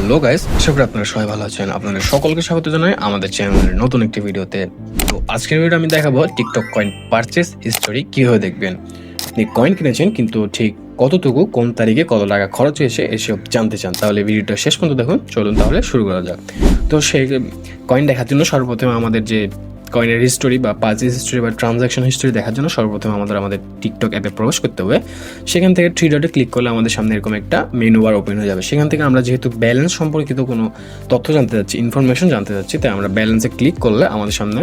Hello guys, আশা করি আপনারা সবাই ভালো আছেন। আপনাদের সকলকে স্বাগত জানাই আমাদের চ্যানেলের নতুন একটি ভিডিওতে। তো আজকের ভিডিওটা আমি দেখাবো টিকটক কয়েন পারচেস হিস্টোরি কিভাবে দেখবেন। আপনি কয়েন কিনেছেন কিন্তু ঠিক কতটুকু, কোন তারিখে, কত টাকা খরচ হয়েছে এসব জানতে চান, তাহলে ভিডিওটা শেষ পর্যন্ত দেখুন। চলুন তাহলে শুরু করা যাক। তো সেই কয়েন দেখার জন্য সর্বপ্রথমে আমাদের যে কয়েনের হিস্টোরি বা পারচেস হিস্টোরি বা ট্রানজাকশন হিস্টোরি দেখার জন্য সর্বপ্রথমে আমাদের টিকটক অ্যাপে প্রবেশ করতে হবে। সেখান থেকে থ্রি ডটে ক্লিক করলে আমাদের সামনে এরকম একটা মেনু বার ওপেন হয়ে যাবে। সেখান থেকে আমরা যেহেতু ব্যালেন্স সম্পর্কিত কোনো তথ্য জানতে চাচ্ছি, ইনফরমেশন জানতে চাচ্ছি, তাই আমরা ব্যালেন্সে ক্লিক করলে আমাদের সামনে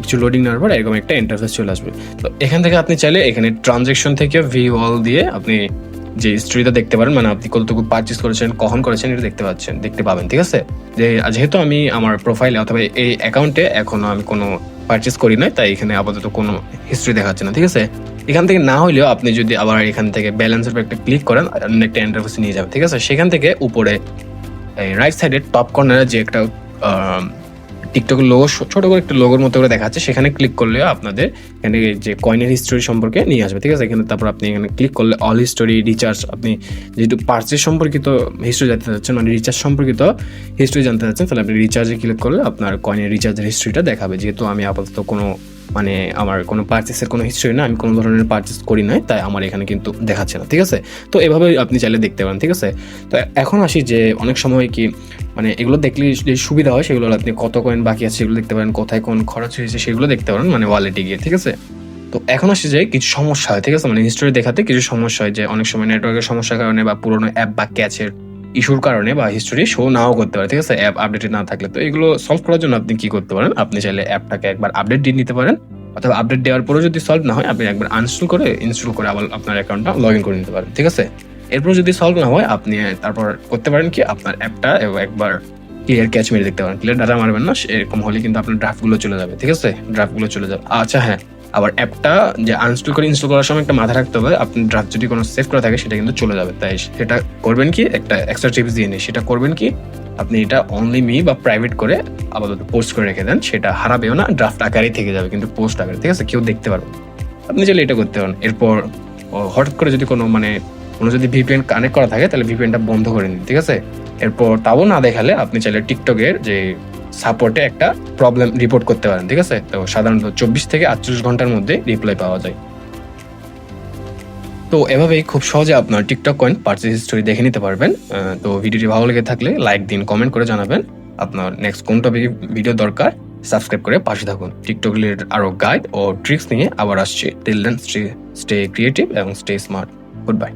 কিছু লোডিং নেওয়ার পর এরকম একটা ইন্টারফেস চলে আসবে। তো এখান থেকে আপনি চাইলে এখানে ট্রানজাকশন থেকে ভিউ অল দিয়ে আপনি যে হিস্ট্রিটা দেখতে পারেন, মানে আপনি কতটুকু পারচেস করেছেন, কখন করেছেন, এটা দেখতে পাবেন। ঠিক আছে, যেহেতু আমি আমার প্রোফাইলে অথবা এই অ্যাকাউন্টে এখনো আমি কোনো পারচেস করি নাই, তাই এখানে আপাতত কোনো হিস্ট্রি দেখাচ্ছে না। ঠিক আছে, এখান থেকে না হলেও আপনি যদি আবার এখান থেকে ব্যালেন্সের উপর একটা ক্লিক করেন, একটা ইন্টারফেসে নিয়ে যাবে। ঠিক আছে, সেখান থেকে উপরে রাইট সাইডে টপ কর্নারে যে একটা টিকটকের লোগো, ছোট করে একটা লোগোর মতো করে দেখাচ্ছে, সেখানে ক্লিক করলে আপনাদের এখানে যে কয়েনের হিস্টোরি সম্পর্কে নিয়ে আসবে। ঠিক আছে, এখানে তারপর আপনি এখানে ক্লিক করলে অল হিস্টোরি, রিচার্জ, আপনি যেহেতু পারচেস সম্পর্কিত হিস্টোরি জানতে চাচ্ছেন, মানে রিচার্জ সম্পর্কিত হিস্টোরি জানতে চাচ্ছেন, তাহলে আপনি রিচার্জে ক্লিক করলে আপনার কয়েনের রিচার্জের হিস্ট্রিটা দেখাবে। যেহেতু আমি আপাতত আমার কোনো পারচেসের কোনো হিস্ট্রি না, আমি কোনো ধরনের পারচেস করি নাই, তাই আমার এখানে কিন্তু দেখাচ্ছে না। ঠিক আছে, তো এভাবে আপনি চাইলে দেখতে পারেন। ঠিক আছে, তো এখন আসি যে অনেক সময় কি মানে এগুলো দেখলে যে সুবিধা হয় সেগুলো আপনি কত কয়েন বাকি আছে সেগুলো দেখতে পারেন, কোথায় কোন খরচ হয়েছে সেগুলো দেখতে পারেন, মানে ওয়ালেটে গিয়ে। ঠিক আছে, তো এখন আসি যে কিছু সমস্যা হয়। ঠিক আছে, মানে হিস্টোরি দেখাতে কিছু সমস্যা হয়, যে অনেক সময় নেটওয়ার্কের সমস্যার কারণে বা পুরোনো অ্যাপ বা ক্যাচের ইস্যুর কারণে বা হিস্টোরি শো নাও করতে পারে। ঠিক আছে, অ্যাপ আপডেটেড না থাকলে। তো এগুলো সলভ করার জন্য আপনি কি করতে পারেন, আপনি চাইলে অ্যাপটাকে একবার আপডেট দিয়ে নিতে পারেন, অথবা আপডেট দেওয়ার পরেও যদি সলভ না হয় আপনি একবার ইনস্টল করে আবার আপনার অ্যাকাউন্টটা লগ ইন করে নিতে পারেন। ঠিক আছে, এরপর যদি সলভ না হয় আপনি তারপর করতে পারেন কি, আপনার অ্যাপটা একবার ক্লিয়ার ক্যাচ মেরে দেখতে পারেন। ক্লিয়ার ডাটা মারবেন না, এরকম হলে কিন্তু আপনার ড্রাফটগুলো চলে যাবে। ঠিক আছে, ড্রাফটগুলো চলে যাবে। আচ্ছা হ্যাঁ, আবার অ্যাপটা যে ইনস্টল করার সময় একটা মাথা রাখতে হবে, আপনি ড্রাফট যদি কোনো সেভ করা থাকে সেটা কিন্তু চলে যাবে। তাই সেটা করবেন কি, একটা এক্সট্রা টিপস দিয়ে নিই, সেটা করবেন কি, আপনি এটা অনলি মি বা প্রাইভেট করে আপাতত পোস্ট করে রেখে দেন। সেটা হারাবেও না, ড্রাফট আকারেই থেকে যাবে, কিন্তু পোস্ট আকারে। ঠিক আছে, কেউ দেখতে পারবে। আপনি চাইলে এটা করতে পারেন। এরপর হঠাৎ করে যদি কোনো যদি ভিপিএন কানেক্ট করা থাকে তাহলে ভিপিএনটা বন্ধ করে নিন। ঠিক আছে, এরপর তাও না দেখালে আপনি চাইলে টিকটকের যে সাপোর্টে একটা প্রবলেম রিপোর্ট করতে পারেন। ঠিক আছে, তো সাধারণত 24 থেকে 48 ঘন্টার মধ্যে রিপ্লাই পাওয়া যায়। তো এভাবেই খুব সহজে আপনার টিকটক কয়েন পারচেস হিস্টোরি দেখে নিতে পারবেন। তো ভিডিওটি ভালো লেগে থাকলে লাইক দিন, কমেন্ট করে জানাবেন আপনার নেক্সট কোন টপিকে ভিডিও দরকার। সাবস্ক্রাইব করে পাশে থাকুন। টিকটক রিলেটেড আরো গাইড ও ট্রিক্স নিয়ে আবার আসছি। টিল দেন স্টে ক্রিয়েটিভ এবং স্টে স্মার্ট। Good bye.